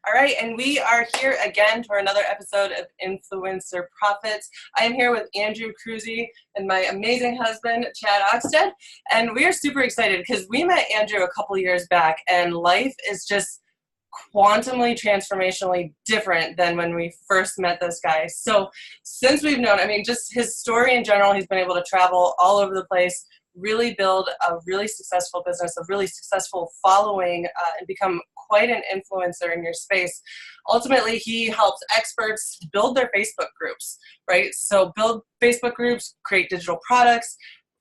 All right, and we are here again for another episode of Influencer Profits. I am here with Andrew Kroeze and my amazing husband, Chad Oxted, and we are super excited because we met Andrew a couple years back, and life is just quantumly, transformationally different than when we first met this guy. So since we've known, just his story in general, he's been able to travel all over the place, really build a really successful business, a really successful following, and become quite an influencer in your space. Ultimately, he helps experts build their Facebook groups, right? So build Facebook groups, create digital products,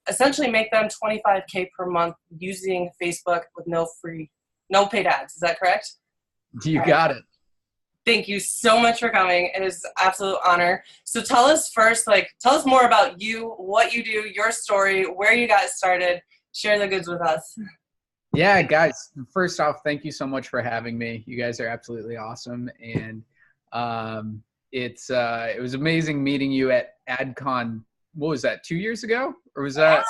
essentially make them $25K per month using Facebook with no paid ads. Is that correct? You got it. Thank you so much for coming. It is an absolute honor. So tell us first, tell us more about you, what you do, your story, where you got started. Share the goods with us. Yeah, guys, first off, thank you so much for having me. You guys are absolutely awesome. And it was amazing meeting you at AdCon. What was that, 2 years ago? Or was that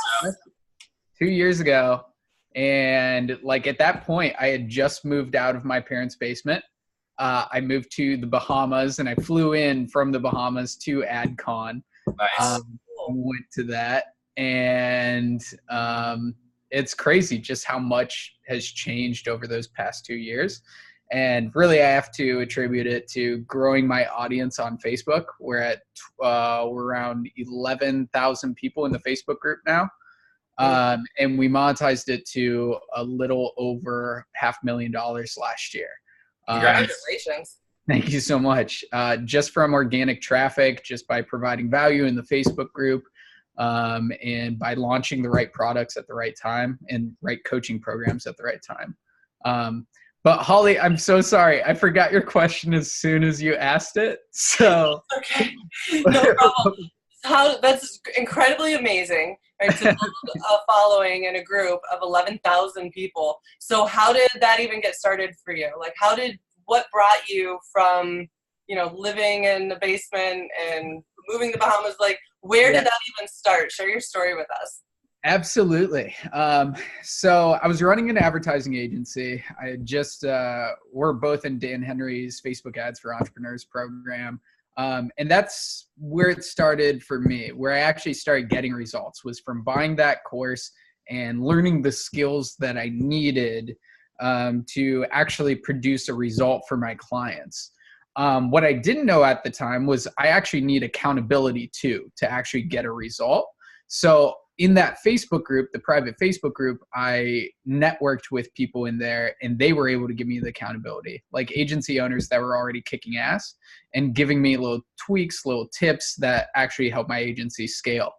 2 years ago? And at that point, I had just moved out of my parents' basement. I moved to the Bahamas, and I flew in from the Bahamas to AdCon. Nice. Went to that, and it's crazy just how much has changed over those past 2 years. And really, I have to attribute it to growing my audience on Facebook. We're around 11,000 people in the Facebook group now. And we monetized it to a little over $500,000 last year. Congratulations. Thank you so much. Just from organic traffic, just by providing value in the Facebook group, and by launching the right products at the right time and right coaching programs at the right time. But Holly, I'm so sorry. I forgot your question as soon as you asked it. So okay, no problem. That's incredibly amazing, right? To build a following and a group of 11,000 people. So how did that even get started for you? What brought you from, living in the basement and moving to Bahamas? Where did that even start? Share your story with us. Absolutely. So I was running an advertising agency. I had just, we're both in Dan Henry's Facebook Ads for Entrepreneurs program. And that's where it started for me, where I actually started getting results was from buying that course and learning the skills that I needed to actually produce a result for my clients. What I didn't know at the time was I actually need accountability too, to actually get a result. So in that Facebook group, the private Facebook group, I networked with people in there, and they were able to give me the accountability, like agency owners that were already kicking ass and giving me little tweaks, little tips that actually help my agency scale.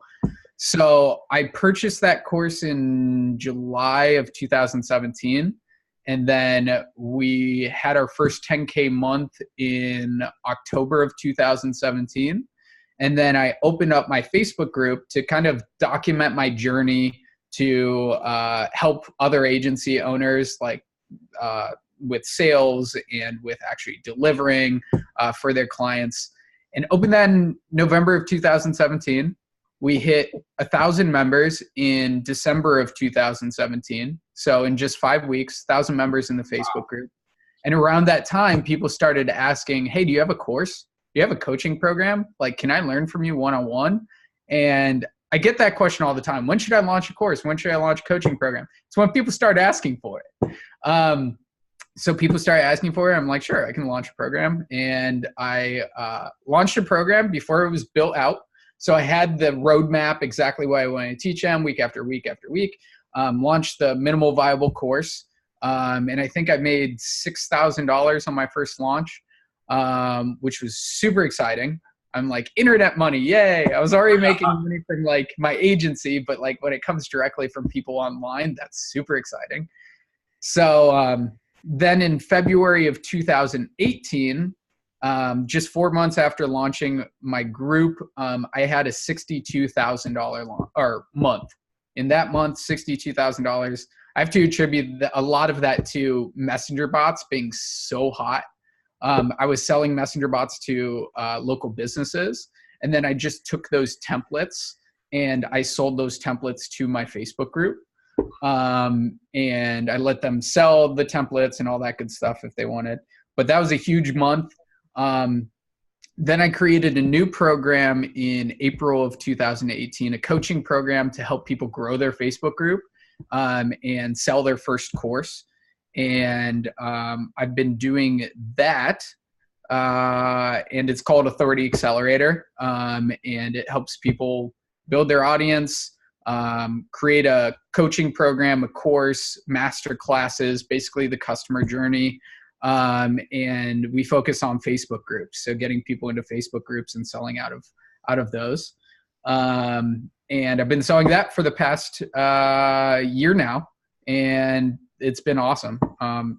So I purchased that course in July of 2017. And then we had our first 10K month in October of 2017. And then I opened up my Facebook group to kind of document my journey to help other agency owners with sales and with actually delivering for their clients. And opened that in November of 2017. We hit 1,000 members in December of 2017. So in just 5 weeks, 1,000 members in the Facebook group. And around that time, people started asking, hey, do you have a course? Do you have a coaching program? Can I learn from you one-on-one? And I get that question all the time. When should I launch a course? When should I launch a coaching program? It's when people start asking for it. So people started asking for it. I'm like, sure, I can launch a program. And I launched a program before it was built out. So I had the roadmap, exactly what I wanted to teach them week after week after week, launched the minimal viable course. And I think I made $6,000 on my first launch, which was super exciting. I'm like, internet money, yay. I was already making money from my agency, but when it comes directly from people online, that's super exciting. So then in February of 2018, just 4 months after launching my group, I had a $62,000 month. In that month, $62,000. I have to attribute a lot of that to messenger bots being so hot. I was selling messenger bots to local businesses, and then I just took those templates and I sold those templates to my Facebook group. And I let them sell the templates and all that good stuff if they wanted. But that was a huge month. Then I created a new program in April of 2018, a coaching program to help people grow their Facebook group and sell their first course. And I've been doing that. And it's called Authority Accelerator. And it helps people build their audience, create a coaching program, a course, master classes, basically the customer journey. And we focus on Facebook groups. So getting people into Facebook groups and selling out of those. And I've been selling that for the past year now. And it's been awesome.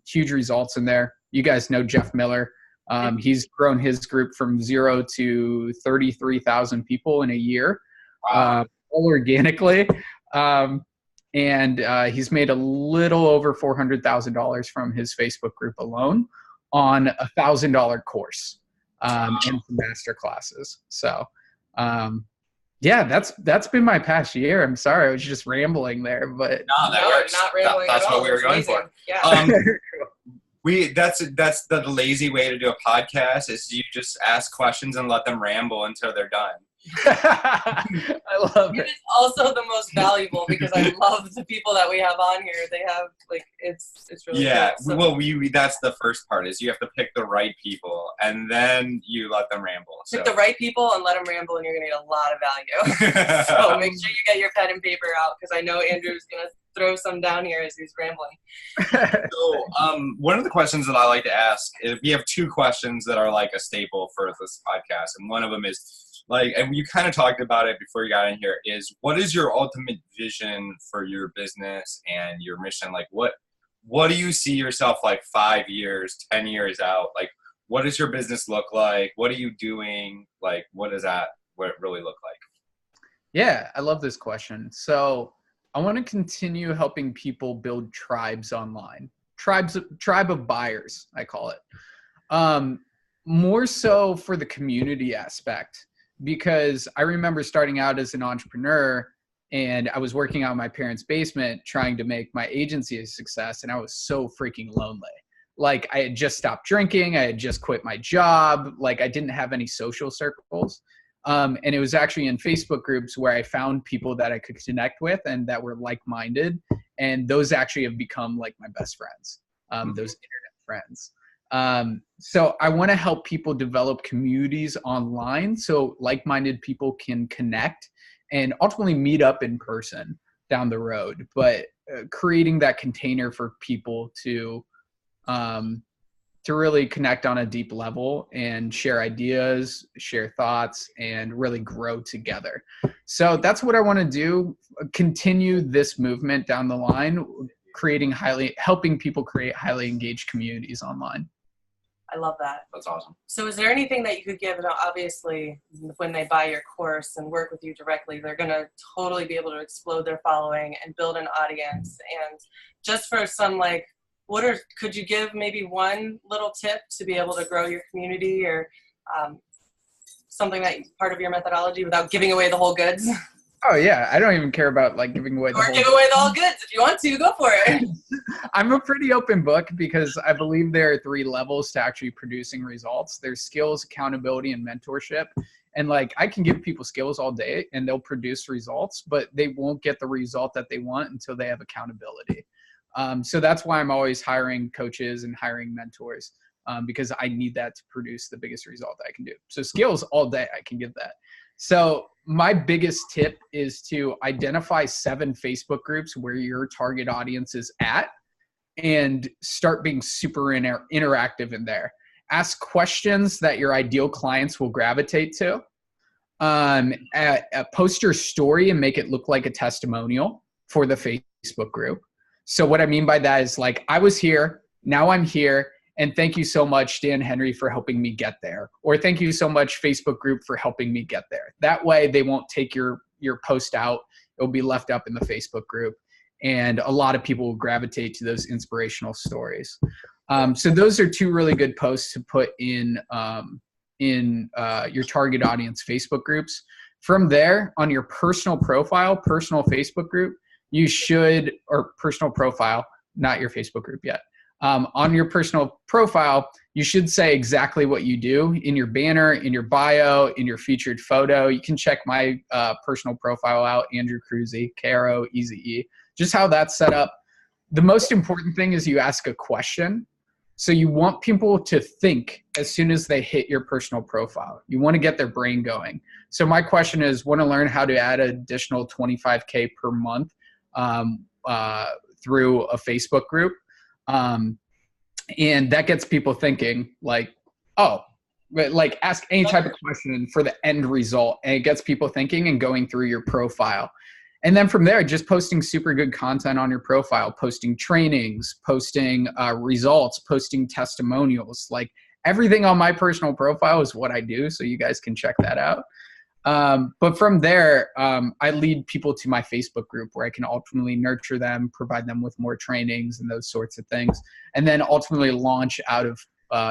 Huge results in there. You guys know Jeff Miller. He's grown his group from 0 to 33,000 people in a year, all organically. And he's made a little over $400,000 from his Facebook group alone on a $1,000 course and some master classes. So, yeah, that's been my past year. I'm sorry, I was just rambling there, but no, that works. Not rambling That's at all. what we were going for. Yeah. That's the lazy way to do a podcast is you just ask questions and let them ramble until they're done. I love it. It's also the most valuable because I love the people that we have on here. They have it's really cool. So. Well, we that's the first part is you have to pick the right people and then you let them ramble. Pick the right people and let them ramble, and you're gonna get a lot of value. So make sure you get your pen and paper out because I know Andrew's gonna throw some down here as he's rambling. So, one of the questions that I like to ask is we have two questions that are like a staple for this podcast, and one of them is. And you kind of talked about it before you got in here, is what is your ultimate vision for your business and your mission? Like, what do you see yourself 5 years, 10 years out? Like, what does your business look like? What are you doing? Like, what it really look like? Yeah, I love this question. So I want to continue helping people build tribes online, tribe of buyers, I call it. More so for the community aspect. Because I remember starting out as an entrepreneur and I was working out in my parents' basement trying to make my agency a success. And I was so freaking lonely. Like I had just stopped drinking. I had just quit my job. Like I didn't have any social circles. And it was actually in Facebook groups where I found people that I could connect with and that were like-minded. And those actually have become like my best friends, those internet friends. So I want to help people develop communities online so like-minded people can connect and ultimately meet up in person down the road, but creating that container for people to really connect on a deep level and share ideas, share thoughts, and really grow together. So that's what I want to do, continue this movement down the line, helping people create highly engaged communities online. I love that. That's awesome. So is there anything that you could give? Obviously, when they buy your course and work with you directly, they're going to totally be able to explode their following and build an audience. And just for some, could you give maybe one little tip to be able to grow your community or something that part of your methodology without giving away the whole goods? Oh yeah, I don't even care about giving away the whole give away the whole goods. If you want to, go for it. I'm a pretty open book because I believe there are 3 levels to actually producing results. There's skills, accountability, and mentorship. And I can give people skills all day and they'll produce results, but they won't get the result that they want until they have accountability. So that's why I'm always hiring coaches and hiring mentors because I need that to produce the biggest result that I can do. So skills all day, I can give that. So my biggest tip is to identify 7 Facebook groups where your target audience is at and start being super interactive in there. Ask questions that your ideal clients will gravitate to. Post your story and make it look like a testimonial for the Facebook group. So what I mean by that is I was here, now I'm here. And thank you so much, Dan Henry, for helping me get there. Or thank you so much, Facebook group, for helping me get there. That way they won't take your post out. It'll be left up in the Facebook group. And a lot of people will gravitate to those inspirational stories. So those are 2 really good posts to put in your target audience Facebook groups. From there, on your personal profile, personal Facebook group, you should, or personal profile, not your Facebook group yet. On your personal profile, you should say exactly what you do in your banner, in your bio, in your featured photo. You can check my personal profile out, Andrew Kroeze, Kroeze, just how that's set up. The most important thing is you ask a question. So you want people to think as soon as they hit your personal profile. You want to get their brain going. So my question is, want to learn how to add an additional 25K per month through a Facebook group. And that gets people thinking like, oh, like ask any type of question for the end result. And it gets people thinking and going through your profile. And then from there, just posting super good content on your profile, posting trainings, posting results, posting testimonials, like everything on my personal profile is what I do. So you guys can check that out. But from there, I lead people to my Facebook group where I can ultimately nurture them, provide them with more trainings and those sorts of things, and then ultimately launch out of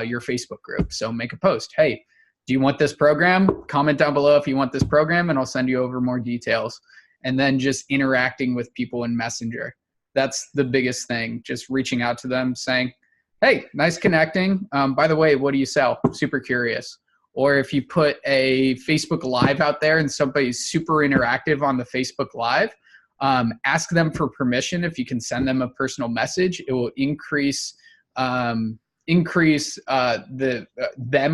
your Facebook group. So make a post. Hey, do you want this program? Comment down below if you want this program, and I'll send you over more details. And then just interacting with people in Messenger. That's the biggest thing. Just reaching out to them saying, hey, nice connecting. By the way, what do you sell? Super curious. Or if you put a Facebook Live out there and somebody's super interactive on the Facebook Live, ask them for permission. If you can send them a personal message, it will increase them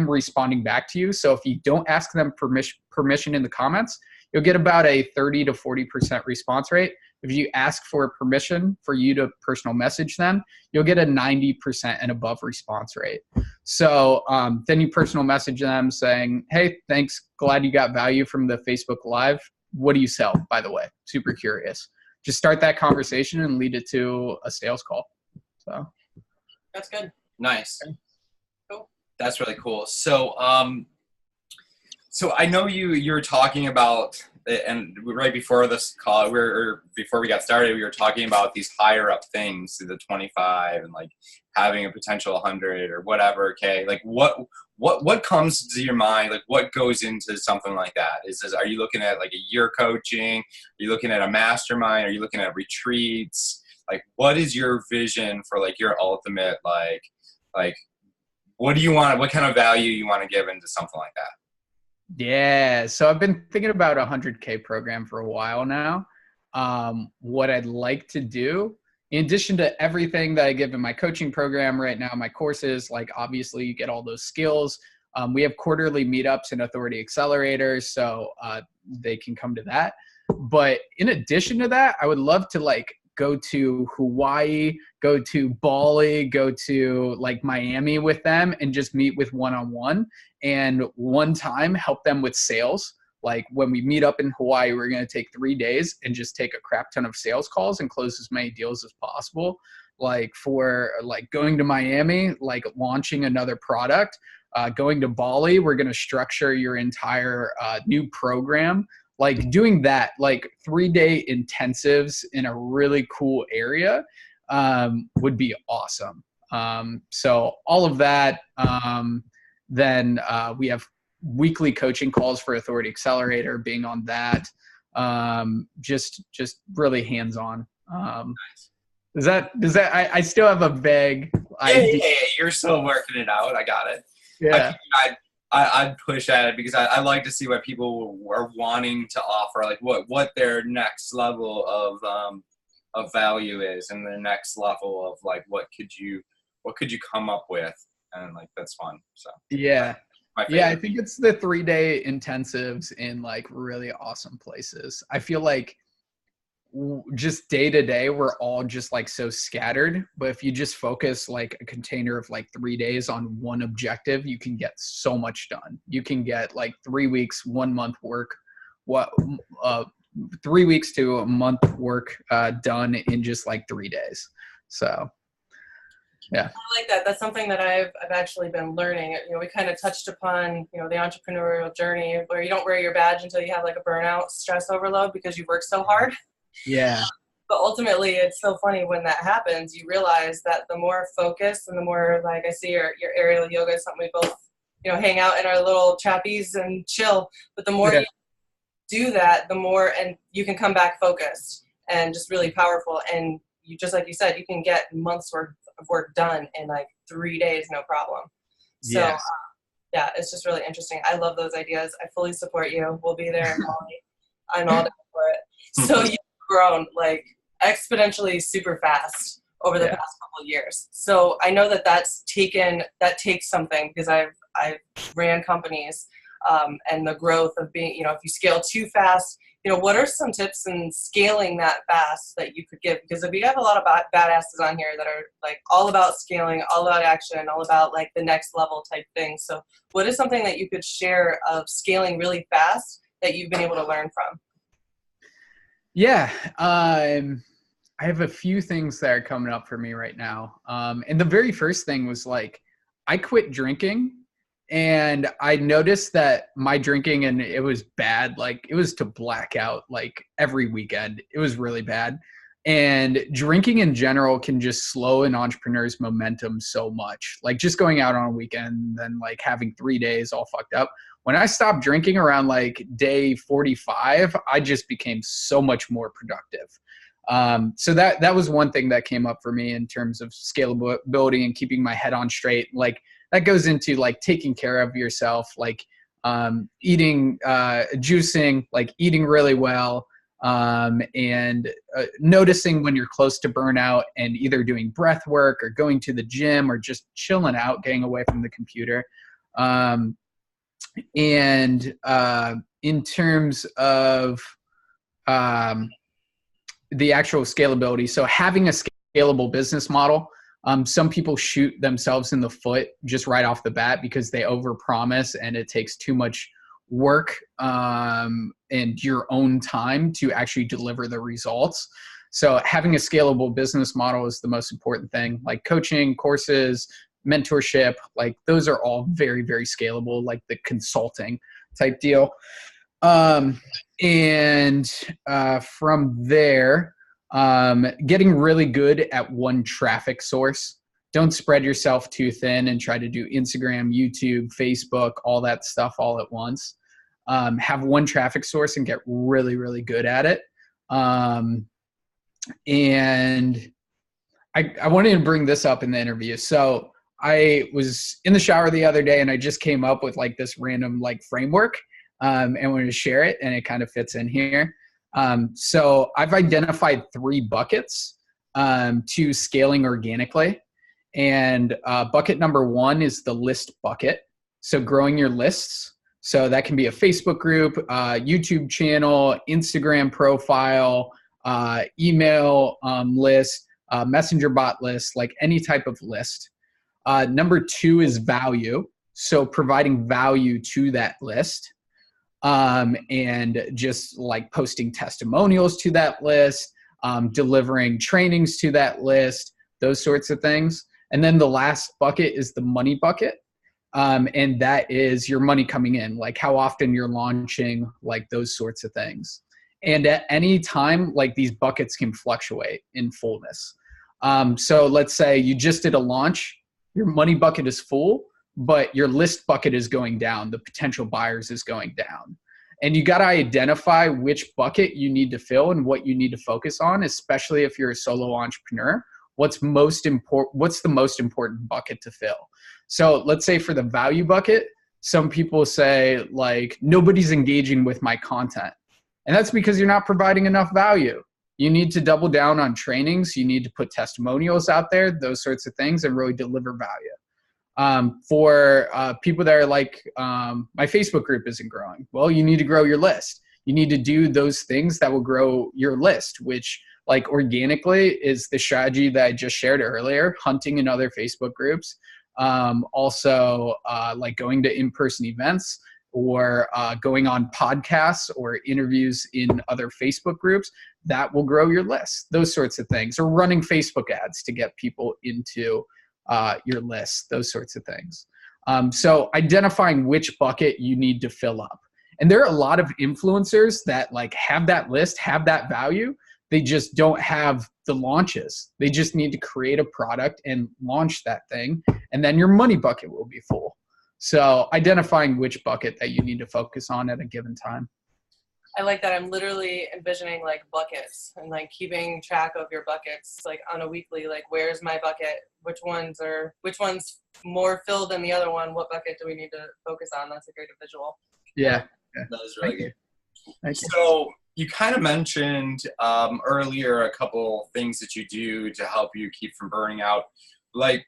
responding back to you. So if you don't ask them permission in the comments, you'll get about a 30 to 40% response rate. If you ask for permission for you to personal message them, you'll get a 90% and above response rate. So then you personal message them saying, hey, thanks. Glad you got value from the Facebook Live. What do you sell, by the way? Super curious. Just start that conversation and lead it to a sales call. So That's good. Nice. Cool. That's really cool. So, so I know you were talking about, and right before this call, before we got started, we were talking about these higher up things, the 25 and like having a potential 100 or whatever. Okay, like what comes to your mind? Like what goes into something like that? Are you looking at like a year coaching? Are you looking at a mastermind? Are you looking at retreats? Like what is your vision for like your ultimate like what do you want? What kind of value you want to give into something like that? Yeah, so I've been thinking about a 100K program for a while now. What I'd like to do, in addition to everything that I give in my coaching program right now, my courses, like obviously you get all those skills. We have quarterly meetups and authority accelerators, so they can come to that. But in addition to that, I would love to like go to Hawaii, go to Bali, go to like Miami with them and just meet with one-on-one and one time help them with sales. Like when we meet up in Hawaii, we're going to take 3 days and just take a crap ton of sales calls and close as many deals as possible. Like for like going to Miami, like launching another product, going to Bali, we're going to structure your entire new program. Like doing that, like 3-day intensives in a really cool area would be awesome. So all of that. Then we have weekly coaching calls for Authority Accelerator, being on that. Just really hands-on. Does that I still have a vague idea. Yeah, you're still working it out. I got it. Yeah. I'd push at it because I like to see what people are wanting to offer, like what their next level of value is, and their next level of like what could you come up with, and like that's fun. So yeah, I think it's the 3-day intensives in like really awesome places. I feel like just day to day we're all just like so scattered, but if you just focus like a container of like 3 days on one objective, you can get so much done. You can get like 3 weeks, 1 month work, 3 weeks to a month work done in just like 3 days. So yeah, I like that. That's something that I've actually been learning. You know, we kind of touched upon, you know, the entrepreneurial journey where you don't wear your badge until you have like a burnout, stress overload because you work so hard. Yeah. But ultimately, it's so funny when that happens, you realize that the more focused and the more, like I see your aerial yoga is something we both, you know, hang out in our little chappies and chill. But the more you do that, the more, and you can come back focused. and just really powerful. And you, just like you said, you can get months worth of work done in like 3 days, no problem. So Yes. yeah, it's just really interesting. I love those ideas. I fully support you. We'll be there in Bali. I'm all down for it. So you've grown like exponentially super fast over the past couple of years. So I know that that takes something, because I've ran companies, and the growth of being, if you scale too fast, what are some tips in scaling that fast that you could give? Because we have a lot of badasses on here that are like all about scaling, all about action, all about like the next level type thing. So what is something that you could share of scaling really fast that you've been able to learn from? Yeah. I have a few things that are coming up for me right now. And the very first thing was like, I quit drinking, and I noticed that my drinking, and it was bad. Like, it was to blackout like every weekend. It was really bad. And drinking in general can just slow an entrepreneur's momentum so much. Like, just going out on a weekend, then like having 3 days all fucked up. When I stopped drinking around like day 45, I just became so much more productive. So that was one thing that came up for me in terms of scalability and keeping my head on straight. Like, that goes into like taking care of yourself, like eating, juicing, like eating really well, and noticing when you're close to burnout, and either doing breath work or going to the gym or just chilling out, getting away from the computer. And in terms of the actual scalability, so having a scalable business model, some people shoot themselves in the foot just right off the bat because they overpromise, and it takes too much work and your own time to actually deliver the results. So having a scalable business model is the most important thing. Like coaching, courses, mentorship, like those are all very, very scalable, like the consulting type deal. And from there, getting really good at one traffic source. Don't spread yourself too thin and try to do Instagram, YouTube, Facebook, all that stuff all at once. Have one traffic source and get really, really good at it. And I wanted to bring this up in the interview. So I was in the shower the other day, and I just came up with like this random like framework, and wanted to share it, and it kind of fits in here. So I've identified 3 buckets to scaling organically. And bucket number 1 is the list bucket. So growing your lists. So that can be a Facebook group, YouTube channel, Instagram profile, email list, messenger bot list, like any type of list. Number 2 is value. So providing value to that list. And just like posting testimonials to that list, delivering trainings to that list, those sorts of things. And then the last bucket is the money bucket. And that is your money coming in, like how often you're launching, like those sorts of things. And at any time, like these buckets can fluctuate in fullness. So let's say you just did a launch, your money bucket is full, but your list bucket is going down. The potential buyers is going down. And you got to identify which bucket you need to fill and what you need to focus on, especially if you're a solo entrepreneur. What's the most important bucket to fill? So let's say for the value bucket, some people say like, nobody's engaging with my content. And that's because you're not providing enough value. You need to double down on trainings. You need to put testimonials out there, those sorts of things, and really deliver value. For people that are like, my Facebook group isn't growing. Well, you need to grow your list. You need to do those things that will grow your list, which like organically is the strategy that I just shared earlier, hunting in other Facebook groups. Also like going to in-person events, or going on podcasts or interviews in other Facebook groups, that will grow your list, those sorts of things, or running Facebook ads to get people into your list, those sorts of things. So identifying which bucket you need to fill up. And there are a lot of influencers that like have that list, have that value. They just don't have the launches. They just need to create a product and launch that thing. And then your money bucket will be full. So identifying which bucket that you need to focus on at a given time. I like that. I'm literally envisioning like buckets and like keeping track of your buckets like on a weekly, like where's my bucket? Which one's more filled than the other one? What bucket do we need to focus on? That's a great visual. Yeah. That was really good. Thank you. So you kind of mentioned earlier a couple things that you do to help you keep from burning out. Like,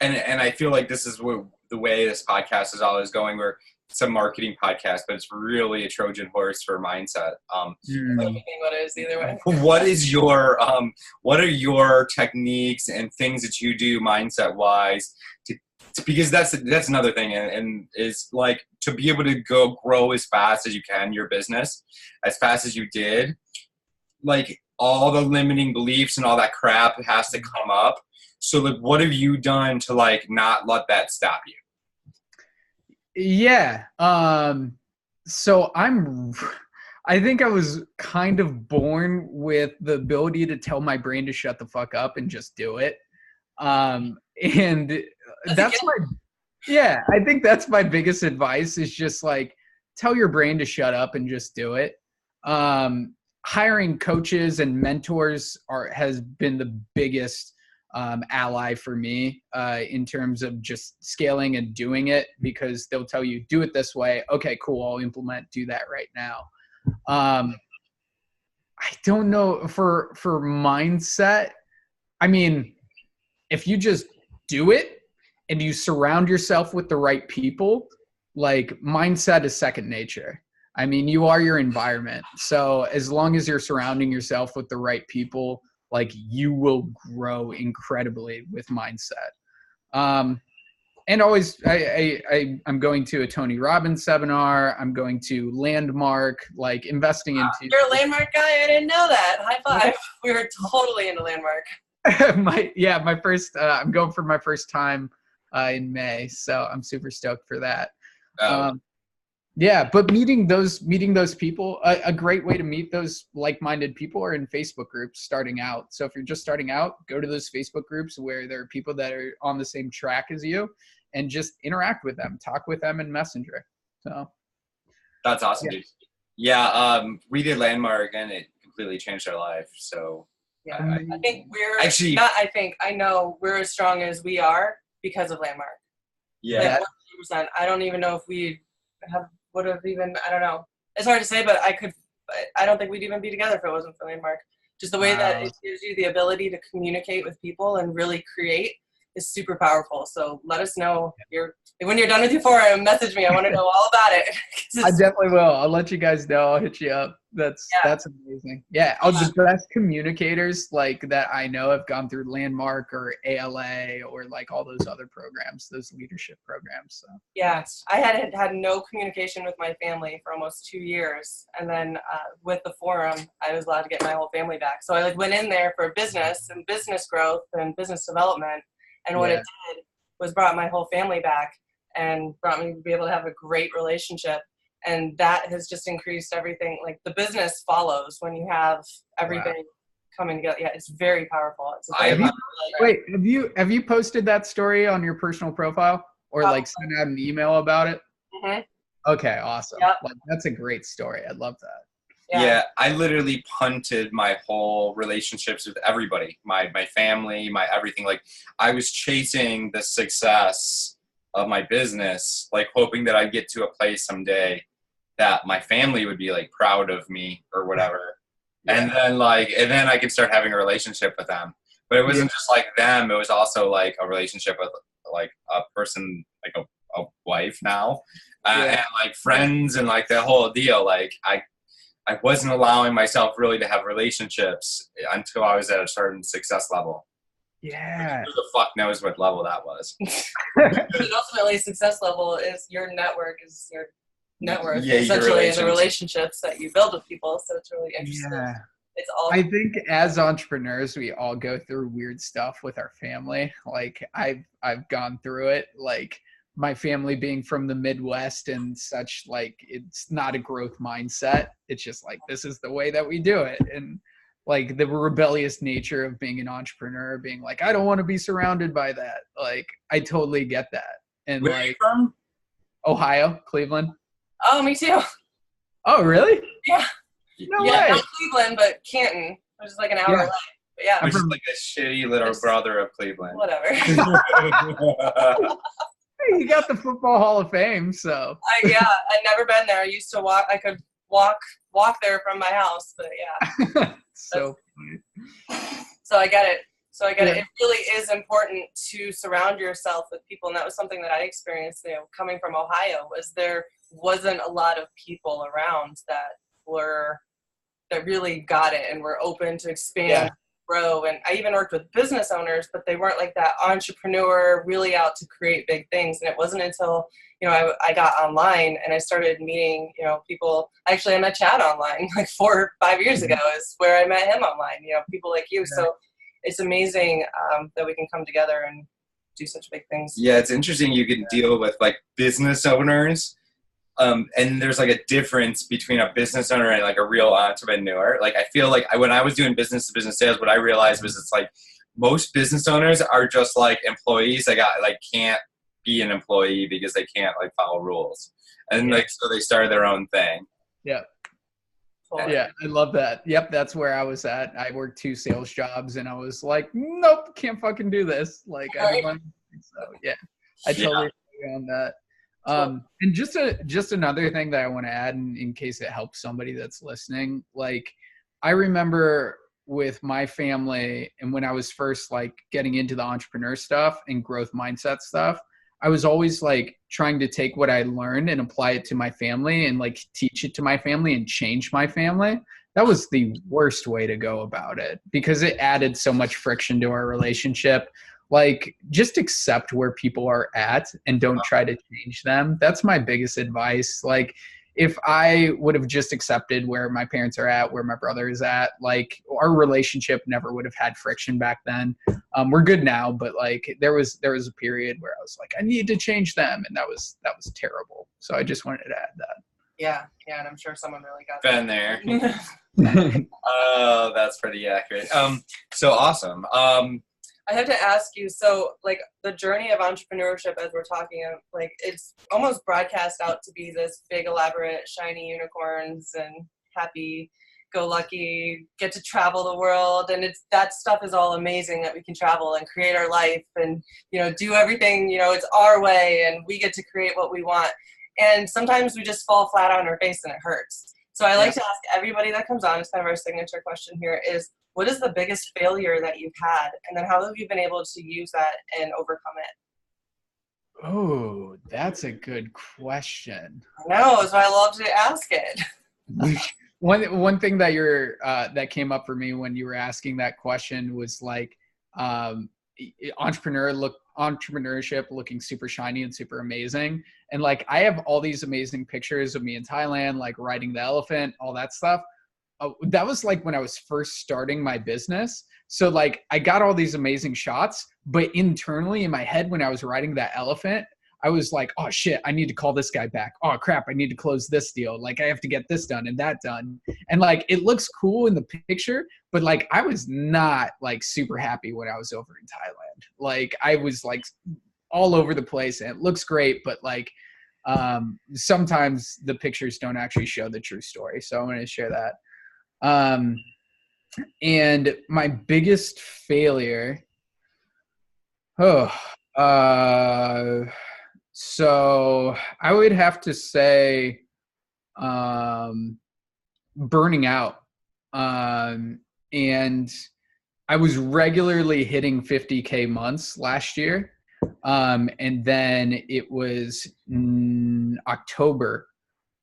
and I feel like this is the way this podcast is always going, where it's a marketing podcast, but it's really a Trojan horse for mindset. What it is either way. What are your techniques and things that you do mindset wise because that's another thing, and is like to be able to grow as fast as you can your business, as fast as you did, like all the limiting beliefs and all that crap has to come up. So like, what have you done to like not let that stop you? Yeah. So I think I was kind of born with the ability to tell my brain to shut the fuck up and just do it. And I think that's my biggest advice, is just like tell your brain to shut up and just do it. Hiring coaches and mentors has been the biggest ally for me in terms of just scaling and doing it, because they'll tell you, do it this way. Okay, cool. I'll do that right now. I don't know for mindset. I mean, if you just do it and you surround yourself with the right people, like mindset is second nature. I mean, you are your environment. So as long as you're surrounding yourself with the right people, like you will grow incredibly with mindset. And always, I'm going to a Tony Robbins seminar. I'm going to Landmark, like investing into. You're a Landmark guy? I didn't know that. High five. We were totally into Landmark. my first, I'm going for my first time in May. So I'm super stoked for that. Yeah, but meeting those people, a great way to meet those like-minded people are in Facebook groups starting out. So if you're just starting out, go to those Facebook groups where there are people that are on the same track as you and just interact with them, talk with them in Messenger. So that's awesome, dude. Yeah, we did Landmark and it completely changed our life. So yeah, I think I know we're as strong as we are because of Landmark. Yeah. Like 100%. I don't even know if we would have even, I don't know. It's hard to say, but I don't think we'd even be together if it wasn't for Landmark. Just the way that it gives you the ability to communicate with people and really create is super powerful. So let us know when you're done with your forum, message me. I want to know all about it. I definitely will. I'll let you guys know. I'll hit you up. That's amazing. Yeah. The best communicators like that I know have gone through Landmark or ALA or like all those other programs, those leadership programs. So. Yes. I had no communication with my family for almost 2 years. And then with the forum, I was allowed to get my whole family back. So I went in there for business and business growth and business development. And what it did was brought my whole family back and brought me to be able to have a great relationship. And that has just increased everything. Like the business follows when you have everything coming together. Yeah, it's very powerful. Have you posted that story on your personal profile or like sent out an email about it? Mm-hmm. Okay, awesome. Yep. Like, that's a great story. I love that. Yeah, I literally punted my whole relationships with everybody, my family, my everything. Like I was chasing the success of my business, like hoping that I'd get to a place someday that my family would be like proud of me or whatever. Yeah. And then I could start having a relationship with them. But it wasn't just like them. It was also like a relationship with like a person, like a wife now, and like friends and like the whole deal. Like I wasn't allowing myself really to have relationships until I was at a certain success level. Yeah. Who the fuck knows what level that was? But ultimately, success level is your network, essentially, and the relationships that you build with people. So it's really interesting. Yeah. It's all. I think as entrepreneurs, we all go through weird stuff with our family. Like I've gone through it. Like my family being from the Midwest and such, like it's not a growth mindset. It's just like, this is the way that we do it. And like the rebellious nature of being an entrepreneur, being like, I don't want to be surrounded by that. Like I totally get that. And where are you from? Ohio, Cleveland. Oh, me too. Oh, really? Yeah. No Yeah, way. not Cleveland, but Canton, which is like an hour Yeah. away. But yeah, Which is like a shitty little brother of Cleveland. whatever. Hey, you got the Football Hall of Fame, so. Yeah, I'd never been there. I used to walk. I could walk there from my house, but yeah. So So I get it. Yeah. It really is important to surround yourself with people, and that was something that I experienced. Coming from Ohio, was there wasn't a lot of people around that really got it and were open to expand, grow. And I even worked with business owners, but they weren't like that entrepreneur, really out to create big things. And it wasn't until I got online and I started meeting people. Actually, I met Chad online like 4 or 5 years ago is where I met him online. People like you. Yeah. So it's amazing that we can come together and do such big things. Yeah, it's interesting. You can deal with like business owners, and there's like a difference between a business owner and like a real entrepreneur. Like I feel like when I was doing business to business sales, what I realized was it's like most business owners are just like employees that can't be an employee because they can't like follow rules, and so they started their own thing. Yeah. Yeah, I love that. Yep, that's where I was at. I worked 2 sales jobs, and I was like, nope, can't fucking do this. Like, everyone. So yeah, I totally agree on that. And just another thing that I want to add, in case it helps somebody that's listening. Like, I remember with my family, and when I was first like getting into the entrepreneur stuff and growth mindset stuff, I was always like trying to take what I learned and apply it to my family and like teach it to my family and change my family. That was the worst way to go about it because it added so much friction to our relationship. Like, just accept where people are at and don't try to change them. That's my biggest advice. Like, if I would have just accepted where my parents are at, where my brother is at, like our relationship never would have had friction back then. We're good now, but like there was a period where I was like, I need to change them. And that was terrible. So I just wanted to add that. Yeah. And I'm sure someone really got Been there. Oh, that's pretty accurate. So awesome. I have to ask you, so like the journey of entrepreneurship, as we're talking, like it's almost broadcast out to be this big, elaborate, shiny unicorns and happy-go-lucky, get to travel the world, and that stuff is all amazing that we can travel and create our life and do everything. It's our way, and we get to create what we want. And sometimes we just fall flat on our face and it hurts. So I like to ask everybody that comes on, it's kind of our signature question here, is what is the biggest failure that you've had? And then how have you been able to use that and overcome it? Oh, that's a good question. I know, that's why I love to ask it. One thing that that came up for me when you were asking that question was like entrepreneurship looking super shiny and super amazing. And like I have all these amazing pictures of me in Thailand, like riding the elephant, all that stuff. That was like when I was first starting my business. So like I got all these amazing shots, but internally in my head when I was riding that elephant, I was like, oh shit, I need to call this guy back. Oh crap, I need to close this deal. Like I have to get this done and that done. And like it looks cool in the picture, but like I was not like super happy when I was over in Thailand. Like I was like all over the place and it looks great, but like sometimes the pictures don't actually show the true story. So I'm going to share that. And my biggest failure, so I would have to say, burning out. And I was regularly hitting 50K months last year. And then it was October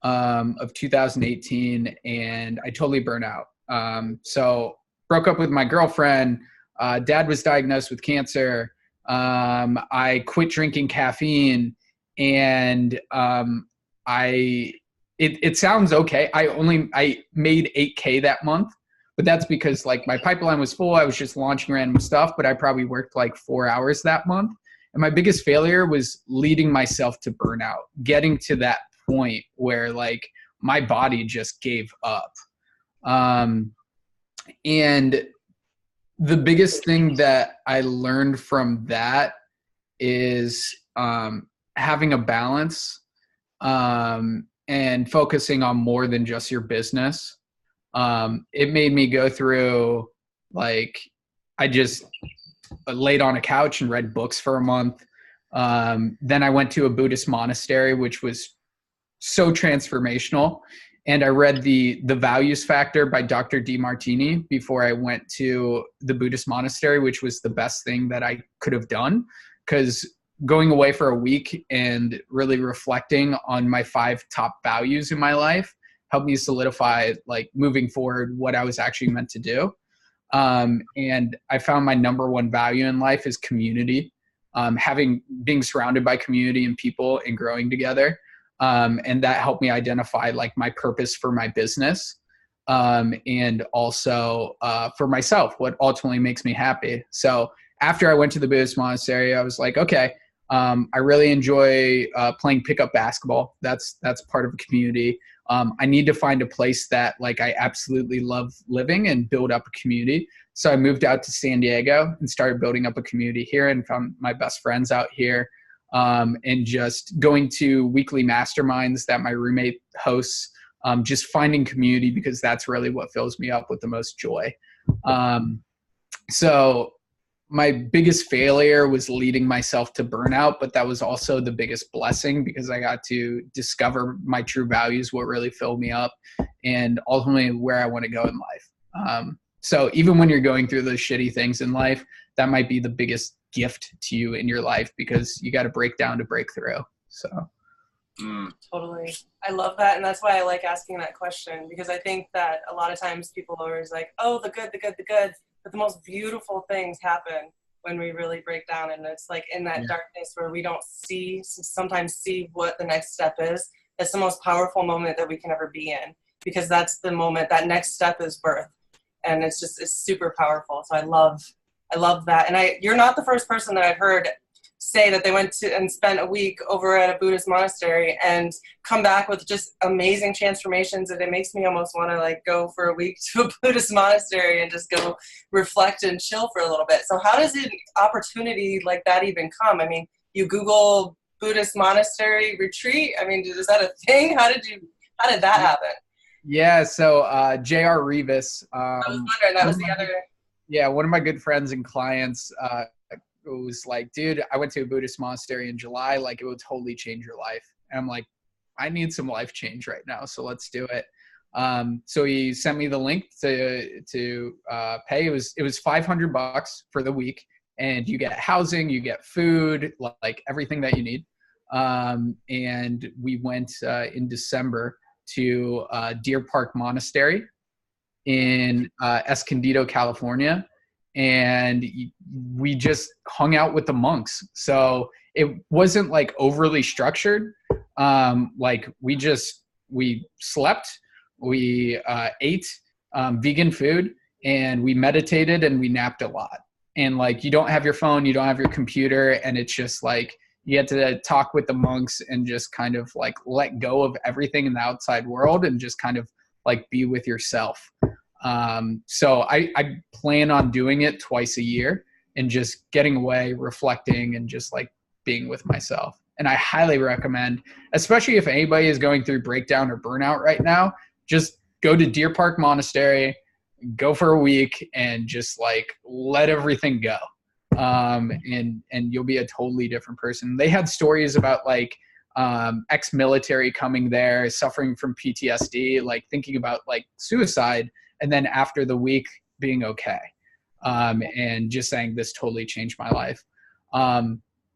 of 2018 and I totally burned out. So broke up with my girlfriend. Dad was diagnosed with cancer. I quit drinking caffeine and it sounds okay. I made 8K that month, but that's because like my pipeline was full. I was just launching random stuff, but I probably worked like 4 hours that month. And my biggest failure was leading myself to burnout, getting to that point where like my body just gave up. And the biggest thing that I learned from that is having a balance and and focusing on more than just your business. It made me go through, like, I just laid on a couch and read books for a month. Then I went to a Buddhist monastery, which was so transformational. And I read the Values Factor by Dr. DeMartini before I went to the Buddhist monastery, which was the best thing that I could have done, because going away for a week and really reflecting on my 5 top values in my life helped me solidify, like, moving forward, what I was actually meant to do. And I found my number 1 value in life is community, being surrounded by community and people and growing together. And that helped me identify, like, my purpose for my business, and also for myself, what ultimately makes me happy. So after I went to the Buddhist monastery, I was like, okay, I really enjoy playing pickup basketball. That's part of a community. I need to find a place that, like, I absolutely love living and build up a community. So I moved out to San Diego and started building up a community here and found my best friends out here. And just going to weekly masterminds that my roommate hosts, just finding community, because that's really what fills me up with the most joy. So my biggest failure was leading myself to burnout, but that was also the biggest blessing, because I got to discover my true values, what really filled me up, and ultimately where I want to go in life. So even when you're going through those shitty things in life, that might be the biggest gift to you in your life, because you got to break down to break through. So Totally. I love that. And that's why I like asking that question, because I think that a lot of times people are always like, oh, the good, the good, the good. But the most beautiful things happen when we really break down. And it's like in that darkness where we don't sometimes see what the next step is. It's the most powerful moment that we can ever be in, because that's the moment, that next step is birth. And it's super powerful. So I love that. And you're not the first person that I've heard say that they went to and spent a week over at a Buddhist monastery and come back with just amazing transformations. And it makes me almost want to, like, go for a week to a Buddhist monastery and just go reflect and chill for a little bit. So how does an opportunity like that even come? I mean, you Google Buddhist monastery retreat. I mean, is that a thing? How did that happen? Yeah. So, J.R. Rivas, I was wondering, that was the other. Yeah. One of my good friends and clients, was like, dude, I went to a Buddhist monastery in July. Like, it would totally change your life. And I'm like, I need some life change right now. So let's do it. So he sent me the link to pay. It was $500 for the week, and you get housing, you get food, like everything that you need. And we went in December to Deer Park Monastery in Escondido, California. And we just hung out with the monks. So it wasn't like overly structured. Like we slept, we ate vegan food, and we meditated, and we napped a lot. And like, you don't have your phone, you don't have your computer, and it's just like, you get to talk with the monks and just kind of like let go of everything in the outside world and just kind of like be with yourself. So I plan on doing it twice a year and just getting away, reflecting, and just like being with myself. And I highly recommend, especially if anybody is going through breakdown or burnout right now, just go to Deer Park Monastery, go for a week, and just like let everything go. And you'll be a totally different person. They had stories about like ex-military coming there, suffering from PTSD, like thinking about like suicide, and then after the week being okay, and just saying, this totally changed my life.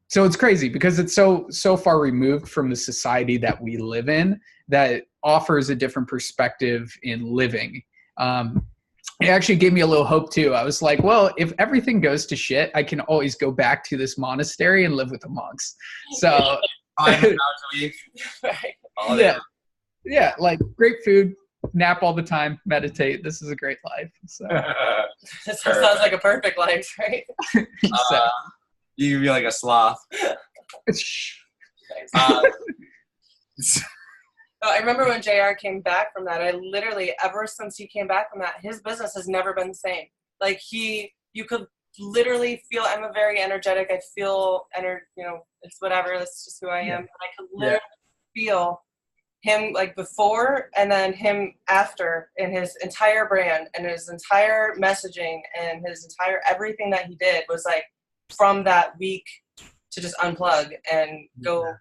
So it's crazy because it's so far removed from the society that we live in that offers a different perspective in living. It actually gave me a little hope too. I was like, well, if everything goes to shit, I can always go back to this monastery and live with the monks. So yeah, like great food, nap all the time, meditate. This is a great life. So that sounds like a perfect life, right? So, you can be like a sloth. I remember when JR came back from that, I literally, ever since he came back from that, his business has never been the same. Like you could literally feel, I'm a very energetic, I feel, it's whatever, that's just who I am. But I could literally feel him like before and then him after, in his entire brand and his entire messaging and his entire everything that he did was like from that week to just unplug and go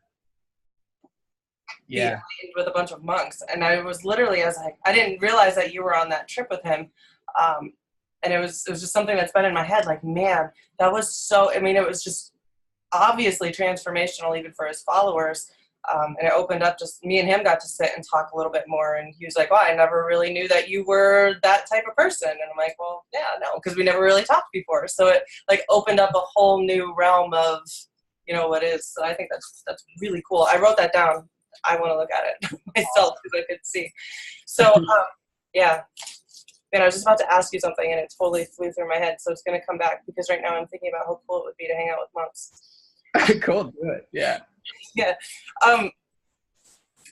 be enlightened with a bunch of monks. And I was literally, I didn't realize that you were on that trip with him. And it was just something that's been in my head, like, man, that was so, I mean, it was just obviously transformational even for his followers. And it opened up, just me and him got to sit and talk a little bit more. And he was like, well, I never really knew that you were that type of person. And I'm like, well, yeah, no, because we never really talked before. So it like opened up a whole new realm of, you know, what is. So I think that's really cool. I wrote that down. I want to look at it myself because I could see. So, yeah. And I was just about to ask you something and it totally flew through my head. So it's going to come back because right now I'm thinking about how cool it would be to hang out with monks. Cool. Do it. Yeah. Yeah.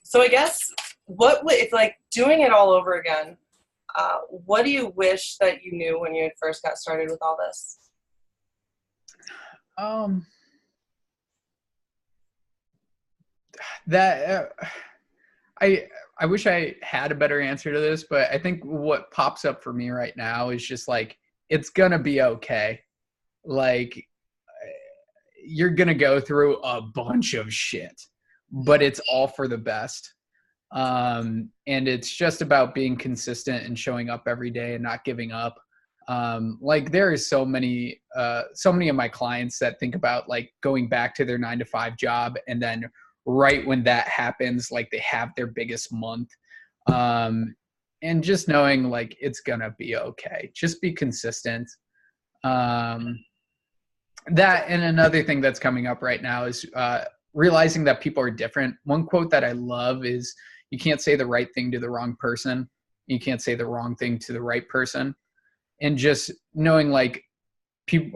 So I guess what would, if like doing it all over again, what do you wish that you knew when you had first got started with all this? I wish I had a better answer to this, but I think what pops up for me right now is just like, it's going to be okay. Like, you're going to go through a bunch of shit, but it's all for the best. And it's just about being consistent and showing up every day and not giving up. Like there is so many of my clients that think about like going back to their 9-to-5 job. And then right when that happens, like they have their biggest month. And just knowing like, it's going to be okay. Just be consistent. That and another thing that's coming up right now is realizing that people are different. One quote that I love is, you can't say the right thing to the wrong person. You can't say the wrong thing to the right person. And just knowing like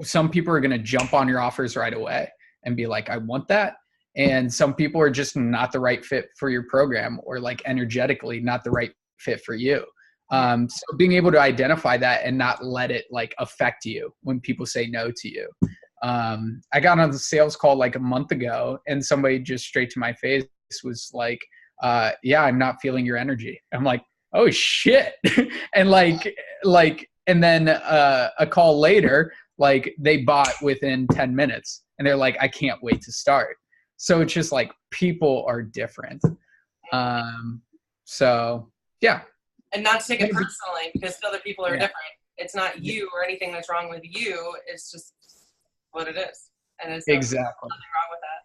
some people are going to jump on your offers right away and be like, I want that. And some people are just not the right fit for your program, or like energetically not the right fit for you. So being able to identify that and not let it like affect you when people say no to you. I got on the sales call like a month ago and somebody just straight to my face was like, yeah, I'm not feeling your energy. I'm like, oh shit. And and then a call later, like they bought within 10 minutes and they're like, I can't wait to start. So it's just like, people are different. So yeah. And not to take it personally because other people are different. It's not you or anything that's wrong with you. It's just what it is. And it's exactly nothing wrong with that.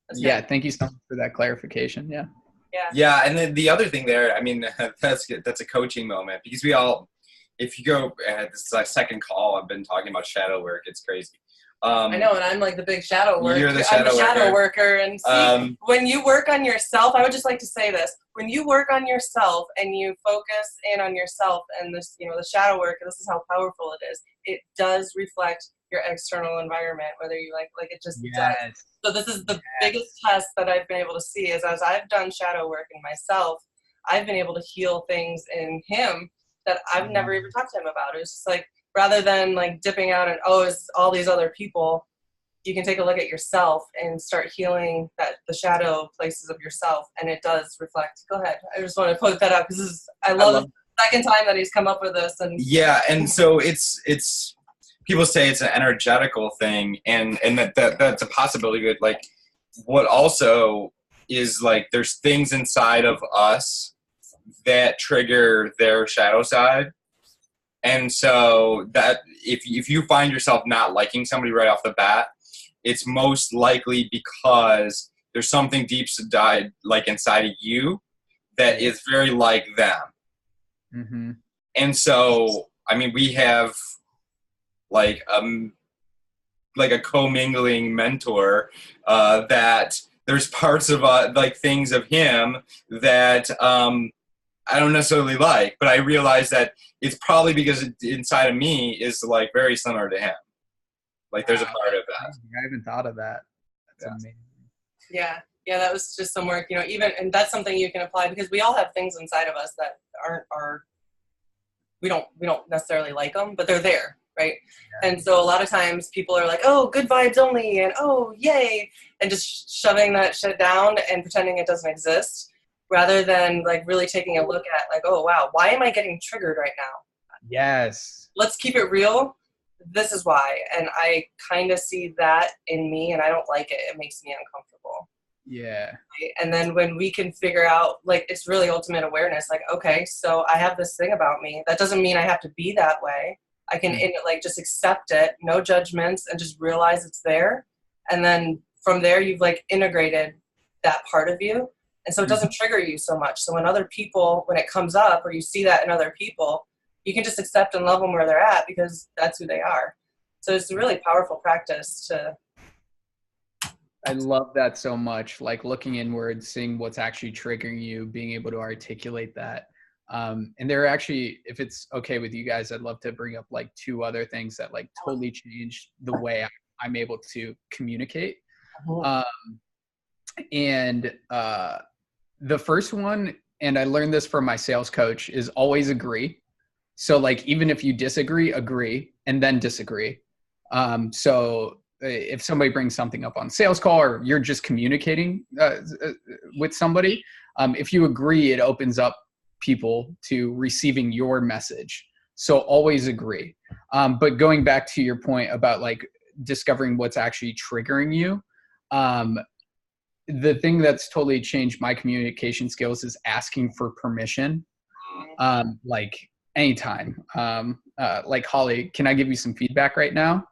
That's yeah. good. Thank you so much for that clarification. Yeah. Yeah. Yeah. And then the other thing there, I mean, that's a coaching moment because we all, if you go, this is our second call, I've been talking about shadow work. It's crazy. I know, and I'm like the big shadow worker. You're the I'm the shadow worker. And see, when you work on yourself, I would just like to say this. When you work on yourself and you focus in on yourself and this, you know, the shadow work, this is how powerful it is. It does reflect your external environment, whether you like it just does. So this is the biggest test that I've been able to see is as I've done shadow work in myself, I've been able to heal things in him that I've never even talked to him about. It was just like, rather than like dipping out and, oh, it's all these other people, you can take a look at yourself and start healing the shadow places of yourself. And it does reflect. Go ahead. I just want to put that up because I love the second time that he's come up with this. And yeah. And so it's people say it's an energetical thing and that's a possibility. But like what also is like, there's things inside of us that trigger their shadow side. And so that if you find yourself not liking somebody right off the bat, it's most likely because there's something deep like inside of you that is very like them. Mm-hmm. And so, I mean, we have like a commingling mentor that there's parts of like things of him that I don't necessarily like, but I realize that it's probably because inside of me is like very similar to him. Like there's a part of that. I haven't thought of that. That's amazing. Yeah. Yeah. That was just some work, you know, and that's something you can apply because we all have things inside of us that we don't necessarily like them, but they're there. Right. Yeah. And so a lot of times people are like, oh, good vibes only. And oh, yay. And just shoving that shit down and pretending it doesn't exist. rather than like really taking a look at like, oh wow, why am I getting triggered right now? Yes. Let's keep it real. This is why. And I kind of see that in me, and I don't like it. It makes me uncomfortable. Yeah. Right? And then when we can figure out, like, it's really ultimate awareness. Like, okay, so I have this thing about me. That doesn't mean I have to be that way. I can like just accept it, no judgments, and just realize it's there. And then from there, you've like integrated that part of you. And so it doesn't trigger you so much. So when other people, when it comes up or you see that in other people, you can just accept and love them where they're at because that's who they are. So it's a really powerful practice to. I love that so much. Like looking inward, seeing what's actually triggering you, being able to articulate that. And there are actually, if it's okay with you guys, I'd love to bring up like 2 other things that like totally changed the way I'm able to communicate. The first one, and I learned this from my sales coach, is always agree. So like, even if you disagree, agree, and then disagree. So if somebody brings something up on sales call or you're just communicating with somebody, if you agree, it opens up people to receiving your message. So always agree. But going back to your point about like discovering what's actually triggering you, the thing that's totally changed my communication skills is asking for permission. Like anytime, like Holly, can I give you some feedback right now?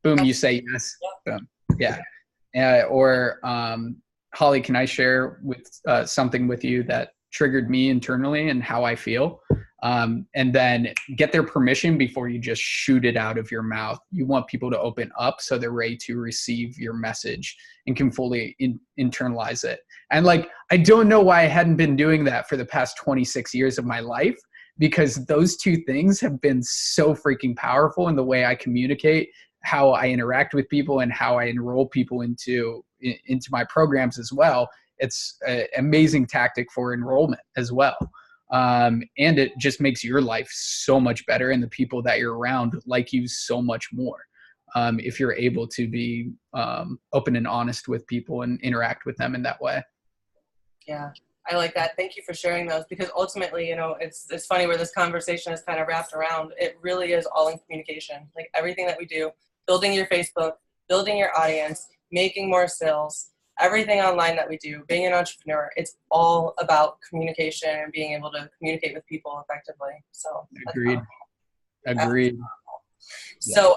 Boom, you say yes. Boom. Yeah. Or Holly, can I share with something with you that triggered me internally and how I feel? And then get their permission before you just shoot it out of your mouth. You want people to open up so they're ready to receive your message and can fully internalize it. And like, I don't know why I hadn't been doing that for the past 26 years of my life, because those 2 things have been so freaking powerful in the way I communicate, how I interact with people, and how I enroll people into my programs as well. It's an amazing tactic for enrollment as well. And it just makes your life so much better, and the people that you're around like you so much more. If you're able to be open and honest with people and interact with them in that way. Yeah, I like that. Thank you for sharing those, because ultimately, it's funny where this conversation is kind of wrapped around. It really is all in communication. Like everything that we do, building your Facebook, building your audience, making more sales, everything online that we do, being an entrepreneur, it's all about communication and being able to communicate with people effectively. So Agreed. So,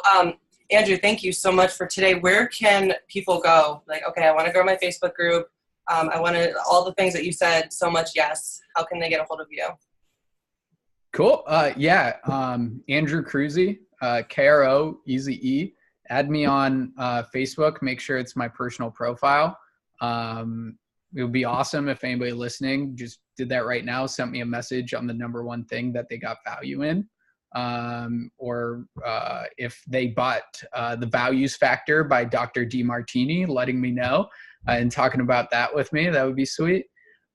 Andrew, thank you so much for today. Where can people go? Like, okay, I want to grow my Facebook group. I want to, all the things that you said so much. Yes. How can they get a hold of you? Cool. Yeah. Andrew Kroeze, Kroeze. Add me on Facebook. Make sure it's my personal profile. It would be awesome if anybody listening just did that right now, sent me a message on the number 1 thing that they got value in. Or if they bought The Values Factor by Dr. DeMartini, letting me know and talking about that with me, that would be sweet.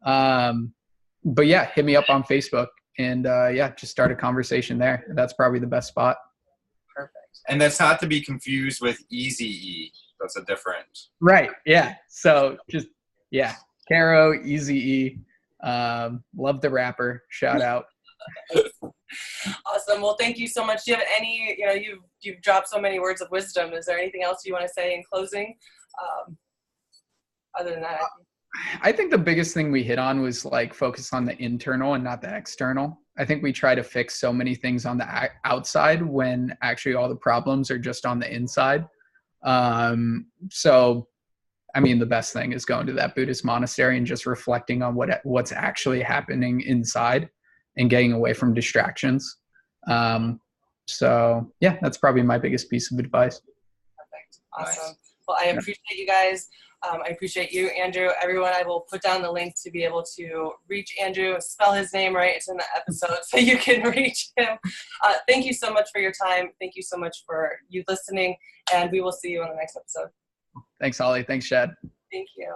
But yeah, hit me up on Facebook and yeah, just start a conversation there. That's probably the best spot. Perfect. And that's not to be confused with Easy-E. That's a different. Right. Yeah. So just, yeah. Caro, Easy-E. Love the rapper. Shout out. Awesome. Well, thank you so much. Do you have any, you've dropped so many words of wisdom. Is there anything else you want to say in closing? Other than that, I think the biggest thing we hit on was like focus on the internal and not the external. I think we try to fix so many things on the outside when actually all the problems are just on the inside. So, I mean, the best thing is going to that Buddhist monastery and just reflecting on what's actually happening inside and getting away from distractions. So yeah, that's probably my biggest piece of advice. Perfect. Awesome. Nice. Well, I appreciate you guys. I appreciate you, Andrew. Everyone, I will put down the link to be able to reach Andrew. Spell his name right. It's in the episode, so you can reach him. Thank you so much for your time. Thank you so much for you listening, and we will see you on the next episode. Thanks, Holly. Thanks, Chad. Thank you.